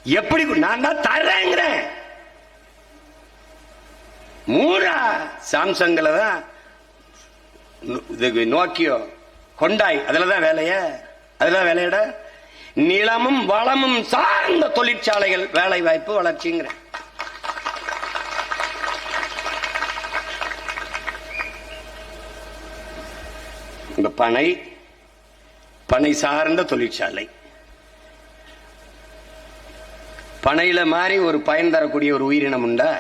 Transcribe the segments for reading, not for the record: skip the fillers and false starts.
எப்படி நான் தான் தர்றேங்கிறேன். மூரா சாம்சங்ல தான், நோக்கியோ, கொண்டாய், அதுலதான் வேலைய, அதுலதான் வேலையிட. நிலமும் வளமும் சார்ந்த தொழிற்சாலைகள், வேலை வாய்ப்பு, வளர்ச்சிங்கிற. இந்த பனை சார்ந்த தொழிற்சாலை, பனையில மாதிரி ஒரு பயன் தரக்கூடிய ஒரு உயிரினம் உண்டா?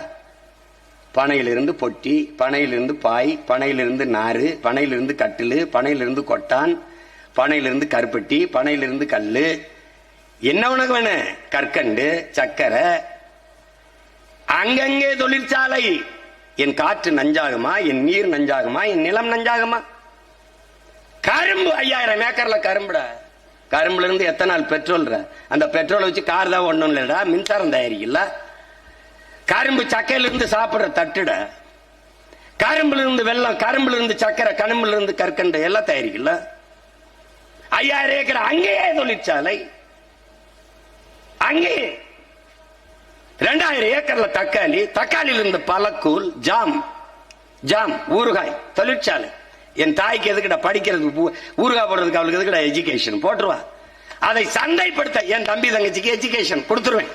பனையிலிருந்து பொட்டி, பனையிலிருந்து பாய், பனையிலிருந்து நாறு, பனையிலிருந்து கட்டிலு, பனையிலிருந்து கொட்டான், பனையிலிருந்து கருப்பட்டி, பனையிலிருந்து கல்லு. என்ன உனக்கு வேணும்? கற்கண்டு, சக்கரை. அங்கங்கே தொழிற்சாலை. என் காற்று நஞ்சாகுமா? என் நீர் நஞ்சாகுமா? என் நிலம் நஞ்சாகுமா? கரும்பு 5000 ஏக்கர்ல கரும்புட. கரும்புல இருந்து எத்தனை நாள் பெட்ரோல்? அந்த பெட்ரோலை வச்சு கார் தான் ஒண்ணும் இல்லடா, மின்சாரம் தயாரிக்கல. கரும்பு சக்கையில இருந்து சாப்பிடுற தட்டுட. கரும்புல இருந்து வெள்ளம், கரும்புல இருந்து சக்கரை, கரும்புல இருந்து கற்கண்டு எல்லாம் தயாரிக்கல. 5000 ஏக்கர் அங்கேயே தொழிற்சாலை. அங்கே 2000 ஏக்கர்ல தக்காளி, தக்காளியில இருந்து பழக்கூழ், ஜாம், ஊறுகாய் தொழிற்சாலை. என் தாய்க்கு எதுக்கிட்ட படிக்கிறதுக்கு, ஊறுகாய் போடுறதுக்கு அவளுக்கு எதுக்கிட்ட எஜுகேஷன் போட்டுருவா. அதை சந்தைப்படுத்த என் தம்பி தங்கச்சிக்கு எஜுகேஷன் கொடுத்துருவேன்.